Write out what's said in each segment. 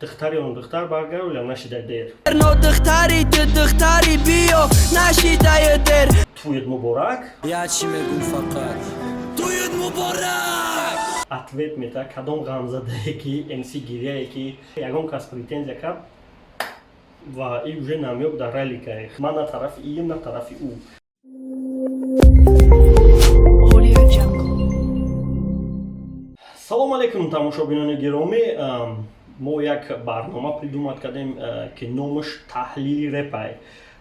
دختر برگرد یا نشیده دیر نو دختری تو دختری بیو نشیده در توید مبارک یا چی میگم فقط توید مبارک ответ میده کدام غمزده که امسی گیریه که یکم کس پریتنزیا کرد و این уже نمیاد در رلی که من نه طرف ایم نه طرف او салом алейкум тамошобинони гиромӣ мо як барнома придумад кардем ки номаш таҳлили репай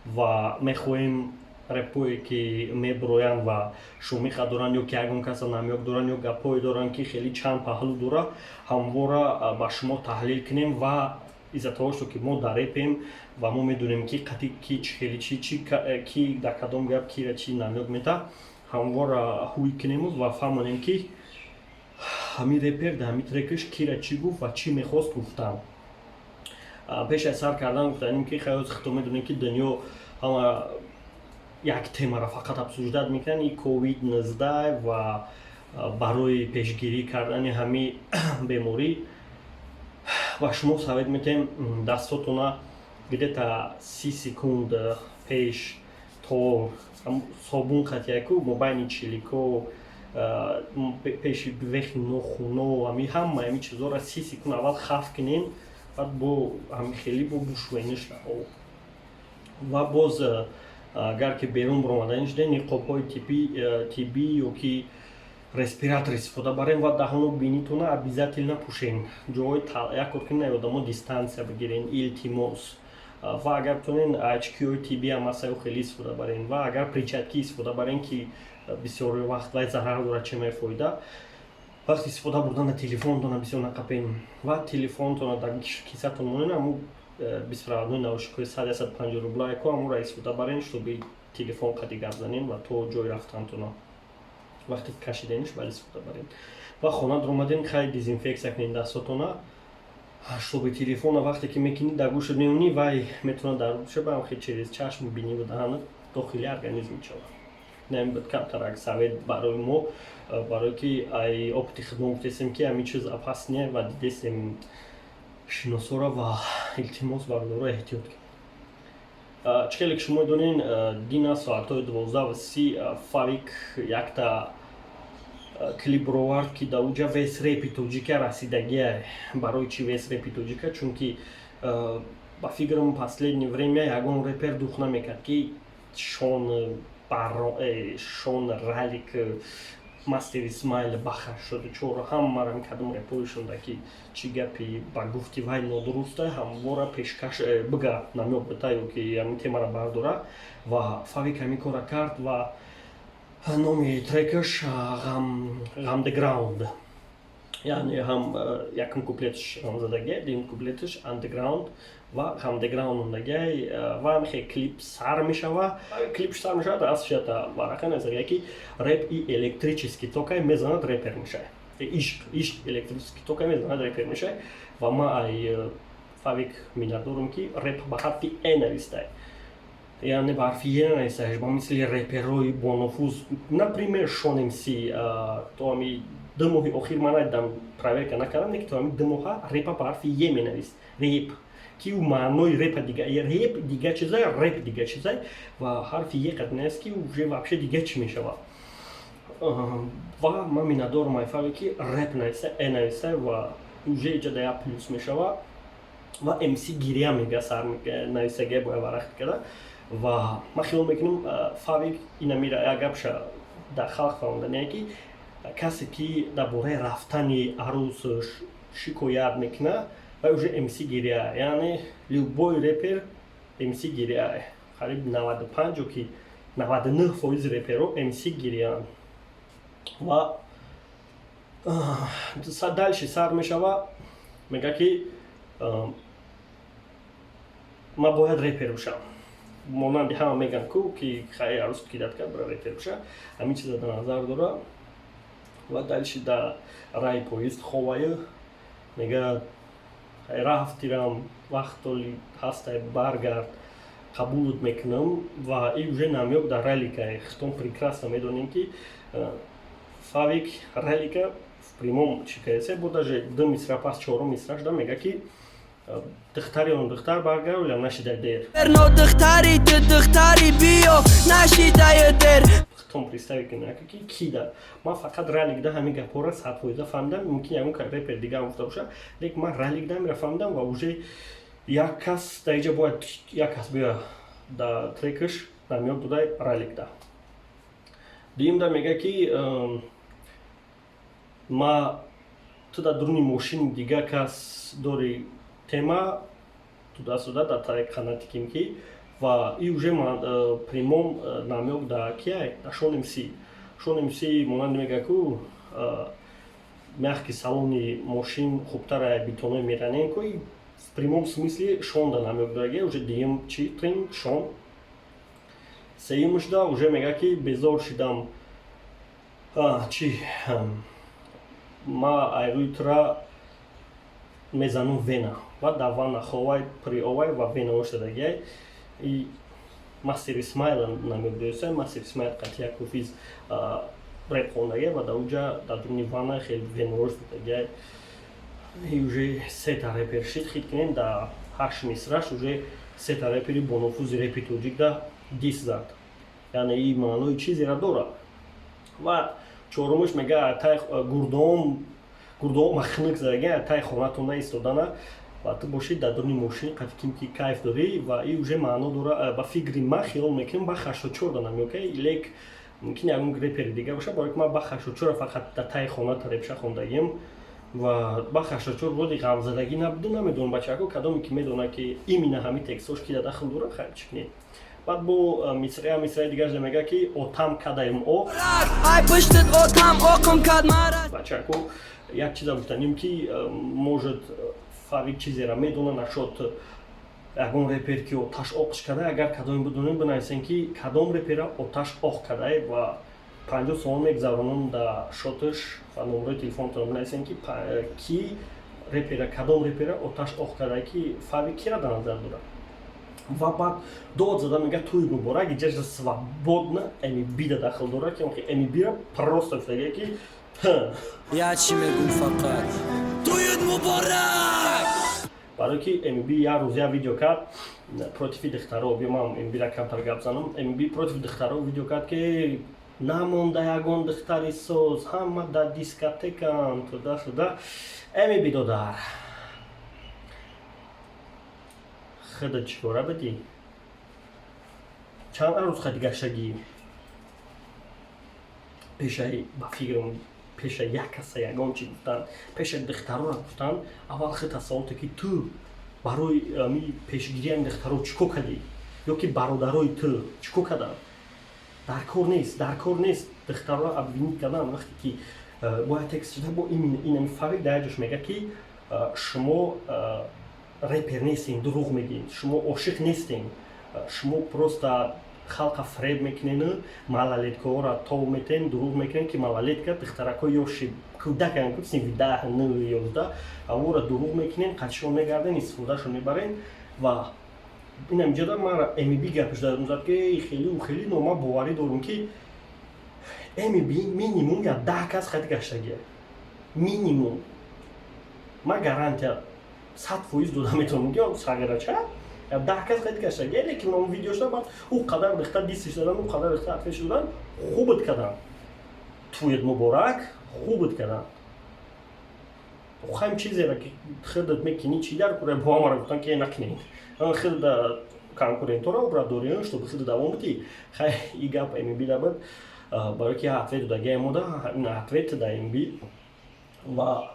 ва мехоҳем репое ки меброянд ва шумиха доранд ё ки ягон каса намёк доранд ё гапҳое доранд ки хеле чанд паҳлу дора ҳамвора ба шумо таҳлил кунем ва изза того шо ки мо дар репем ва мо медонем ки қатӣ ки хеле ки дар кадом гап кира чӣ намёк мета ҳамвора ҳуй кунему ва фаҳмонем ки ҳамин репер дар ҳамин трекаш кира чӣ гуфт ва чӣ мехост гуфтан. Пеш аз сар кардан гуфтанем ки хеле худто медонем ки дунё ҳама як темаро фақат обсуждат мекунанд ин COVID-19 ва барои пешгирӣ кардани ҳамин беморӣ ва шумо совет метем дастотона где-то 30 секунд пеш то собун қатияку мобайни чилико пеши вехи нохуно ҳами ҳама ҳами чизора 30 секунд аввал хаф кунем баъд бо ҳами хеле бо бушвениш ва боз агар ки берун баромадани шуда ниқобҳои тиббӣ ё ки респиратор истифода барем ва даҳону бинитона обязательно пушен ҷои як кор кунен одамо дистансия бигирен илтимос ва агар тунен очкиҳои тиббӣ ҳам ҳастаю хеле истифода барен ва агар перчатки истифода барен ки бисёри вақт вай зарар дорад чӣ мефоида вақти истифода бурдана телефонтона бисёр нақапен ва телефонтона дар кисатон монен ҳамун 29 наушикҳои 150 рублаеко ҳамунро истифода барен чтобы телефон қади гап занем ва то ҷои рафтантона вақти кашиданиш баъд истифода барен ва хона дуромаден хай дезинфексия кунед дастотона чтобы телефона вақте ки мекунӣ дар гӯшат мемонӣ вай метавонад дар шабам хел через чашм биниву даҳанат дохили организм мешавад намебод камтарак совет барои мо барое ки ай опити хидмат гуфтесем ки ҳамин чиз опасне ва дидесем шиносора ва илтимос бардора эҳтиёт кунед чӣ хеле ки шумо донен дина соатҳои 12:30 фавик якта клип ровард ки дар уҷа весрепи тоҷика расидагия барои чӣ весрепи тоҷика чунки ба фикрам последнее время ягон репер дух намекард ки шон ралик мастер исмаил бахаш шуд чора ҳамаро мекардам репоишонда ки чӣ гапи ба гуфти вай нодуруста ҳамвора пешкаш бига намёк бита ё ки ҳамин темаро бардора ва фавик ҳамин кора кард ва номи трекаш ғамдеграунд яъне ҳам якум куплеташ ғамзадагия дим куплеташ андеграунд ва ғамдеграунд ондагиай ва мехе клип сар мешава клипш сар мешавад асшата варақа назария ки реп и электрический токай мезанад репер мешавад ишқ электрический токай мезанад репер мешавад ва ма ай фавик миннатдорам ки реп ба ҳарфи э навистай яъне ба ҳарфи е нависааш ба мисли реперҳои бонофуз например шон мси то ҳами 2 моҳи охир ман надидам проверка накардам леки то ҳами 2 моҳа репа ба ҳарфи е менавист реп ки ӯ маънои репа дига реп дига чизай реп дига чизай ва ҳарфи е қаднаст ки уже вообще дига чӣ мешавад ва ман миннатдорам айфаве ки реп нависа э нависа ва уже иҷа да я плюс мешава ва мси гирия мега сар нависагия боя варақ када ва ман хиёл мекунам фавик инамира як гапша дар халқ фаҳмондане ки касе ки дар бораи рафтани арӯз шикоят мекуна вай уже мси гирия яъне любой репер мси гирия қариб 95 ё ки 99% реперо мси гирияанд ва дальше сар мешава мега ки ман бояд репер бошам монанди ҳама меган ку ки хай арӯз қидат кард бара репер боша ҳамин чиза дар назар дора ва дальше дар раи поезд ховаю мега рафтирам вақтоли ҳастай баргард қабулут мекунам ва ин уже намёк дар ралика хитон прекрасно медонем ки фавик ралика в прямом чикаесе буда же ду мисра пас чорум мисраш да мега ки духтари он духтар баргарулям нашидай дер. Верно духтари ты духтари био нашидай дер. Хтом представи ки мега ки кида. Ма фақат ралигда ҳами гапора садфоиза фаҳмидам. Мумкин ягон репер дига гуфта боша. Лек ман ралигда мерафаҳмидам ва уже як кас да иҷа бояд як кас биё да трекаш намёд будай ралигда. Диюмда мега ки ма ту да дуруни мошини дига кас дори тема туда-сюда да трек ханатиким ки ва и уже прямом намёк да кияй да шонмси монанд мега ку мягки салони мошин хубтара битоной меранем ку в прямом смысле шон да намёк даге уже диюм чи трин шон сеюмш да уже мега ки безор шидам чи ма айрӯйтра мезанум вена ва да вана ховай при овай ва вена оштадагиай и мастер смайла намёдоюса мастер смайл қатия куфиз реп хондагиай ва да уҷа да дуни вана хел вена оштадагиай и уже сета репер шид хит кинем да 8 мисраш уже сета репери бонофузи репи тоҷик да дис зад яъне и маънои чизеро дора ва чорумаш мега атай гурдом махнук задаги атай хонатона истодана ва ту боши да дуни мошини қатиким ки кайф дорӣ ва и уже маъно дора ба фикри ма хиёл мекунем ба 84 да намёкай лек мумкин ягон репери дига боша бо ки ма ба 84 фақат да тай хоната репша хондагим ва ба 84 боди ғамзадагӣ набуду намедонам бачако кадоме ки медона ки имина ҳами текстош ки да дахл дора хайр чикне баъд бо мисраи дигаш мега ки отам кадаем о ай пуштат отам окум кад мара бачако як чиза гуфтаним ки может фарид чизеро медона нашод ягон репер ки оташ оқш кадай агар кадоме бидонем бинависем ки кадом репера оташ оқ кадай ва 50 соал мегзаронам да шоташ ва номерои телефонтон бинависем ки ки репера кадом репера оташ оқ кадай ки фари кира да назар дора ва баъд дод зада мега туи муборак иҷа свободна эми бида дахл дора ки эми бира просто гуфтагия ки я чӣ мегӯм фақат туюд муборак барои ки эмиби як рӯз як видео кард против духтаро биёмам эмибира камтар гап занам эмиби против духтаро видео кард ки намонда ягон духтари соз ҳама дар дискотекан туда-шуда эмиби додар худат чӣ кора будӣ чанд рӯз хади гаштагӣ пешаи ба фикрам пеша як каса ягон чӣ гуфтанд пеша духтароро гуфтанд аввал хита саолте ки ту барои пешгирии духтаро чӣ кор кардӣ ё ки бародарои ту чӣ кор карданд дар кор нест духтароро обвинит кардан вақте ки бояд текст шуда бо инами фарид дар ҷош мега ки шумо репер нестем дурӯғ мегӯед шумо ошиқ нестем шумо просто халқа фреб мекунед малолеткаҳоро тов метен дурӯғ мекунед ки малолетка духтарако ёши кӯдакан ки синфи 10 9 11 авора дурӯғ мекунед қатшон мегарден истифодашон мебарен ва инам ҷода мара эмиби гапш дадам зад ки хеле нома боварӣ дорум ки эмиби минимум я 10 кас хат гаштагия минимум ма гарантия 100% дода метавонам ки сагирача я 10 кас хат гаштагия лекин он видео шуда баъд у қадар дихта дистиш задан у қадар дихта атфеш задан хубат кадан туед муборак хубат кадан ҳам чизеро ки худат мекунӣ чӣ дар кура бо ҳамаро гуфтан ки накунед худа конкурентора обрадориён чтобы худа давом битӣ хай и гап эмиби дабад барои ки ответ додагия мода ответ да эмиби ва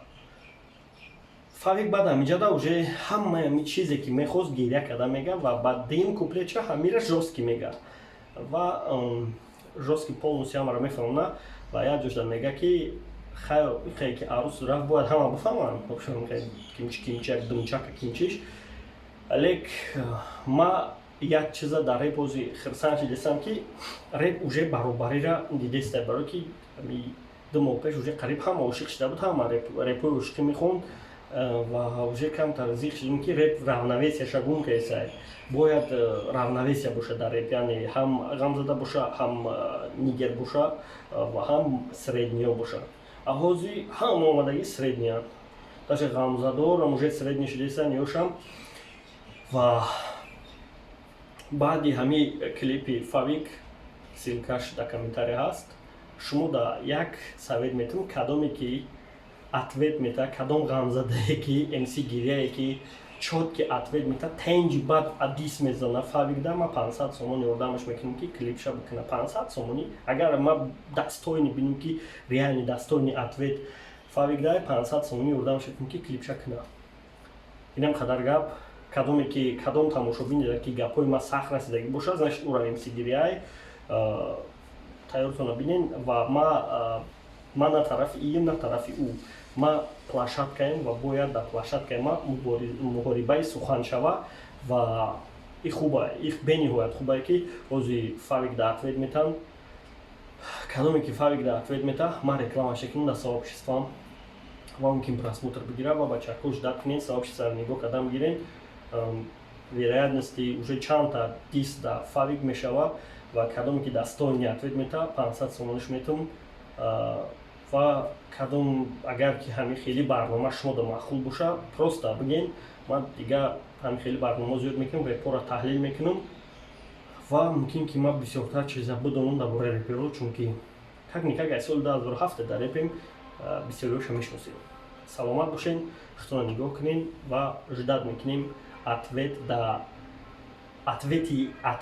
фавик баъд амиҷада уже ҳамаи чизе ки мехост гиря карда мега ва баъд дим куплетча ҳамира жёстки мега ва жёстки полностью ҳамаро мефаҳмона ва як ҷошда мега ки хай ки арӯс рафт бояд ҳама бифаҳманд кимчак думчака кимчиш лек ма як чиза дар реп ози хирсанчи дидам ки реп уже баробарира дидеста барои ки 2 моҳ пеш уже қариб ҳама ошиқ шуда буд ҳама репои ошиқӣ мехонд ва уже камтар зиқ шудем ки реп равновесияша гум кесай бояд равновесия боша дар реп яъне ҳам ғамзада боша ҳам нигер боша ва ҳам средниё боша аҳози ҳама омадагӣ среднян. Даже ғамзадорам уже средни шудесан ёшам. Ва баъди ҳами клипи Favik силкаш да комментария ҳаст. Шумо да як совет метавон кадоме ки ответ мета, кадом ғамзадае ки MC гирияе ки чотки ответ мета тенҷи бад адис мезана Favik да ма 500 сомон ёрдамаш мекунам ки клипша бикуна 500 сомонӣ. Агар ма дастойни бинам ки реални дастойни ответ Favik да 500 сомонӣ ёрдамаш мекунам ки клипша куна. Инам қадар гап кадоме ки кадом тамошобин дида ки гапҳои ма сахт расидагӣ бошад, значит ура MC гирияе тайёртона бинен ва ма на тарафи ин на тарафи ӯ. Ма площадкаем ва бояд дар площадкаи ма муҳорибаи сухан шава ва и хубае, и бениҳоят хубае ки ҳози Favik да ответ метан. Кадоме ки Favik да ответ мета, ма рекламаша кунам дар сообществам ва мумкин просмотр бигира ва бачаҳо ждат кунен, сообществаро нигоҳ кардан бигирен. Вероятности уже чандта дис да Favik мешава ва кадоме ки дастойни ответ мета 500 сомониш метавон. Ва кадом агар ки ҳамин хеле барнома шумо да маъқул боша, просто биген. Ман дига ҳамин хеле барнома зиёд мекунам, репро таҳлил мекунам ва мумкин ки ман бисёртар чиза бидонам дар бораи реперо, чунки как никак аз соли 2007 дар репем бисёриёша мешиносем. Саломат бошен, худтона нигоҳ кунен ва ждат мекунем ответ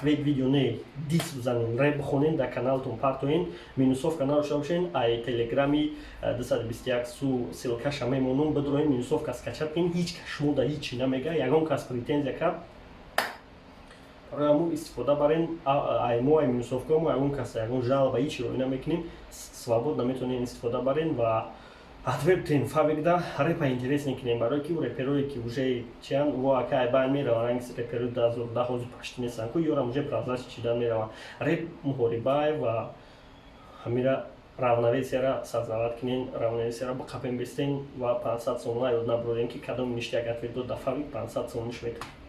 видео не дис бзанен, рэп бихонен дар каналтон партоен, минусовка надошта бошен, ай телеграми 221 су силкаша мемонам бидроен, минусовка скачат кунен, ҳеҷ кас шумо да ҳичи намега, ягон кас претензия кард мо истифода барен, ай мо ай минусовкамо ягон кас ягон жалба ҳичи роӣ намекунем, свободно метавонен истифода барен ва ответ тен Favik да репа интересни кунем, барои ки реперое ки уже чиан во акай байн мераван, ангис реперои 2010 ҳозир пашти несан ку ёрам уже прозрачи чидан мераван. Реп муҳорибае ва ҳамира равновесияра сазнават кунен, равновесияра ба қапем бистен ва 500 сомона ёд набурен ки кадом ништияк ответ дод да Favik 500 сомониш метавон.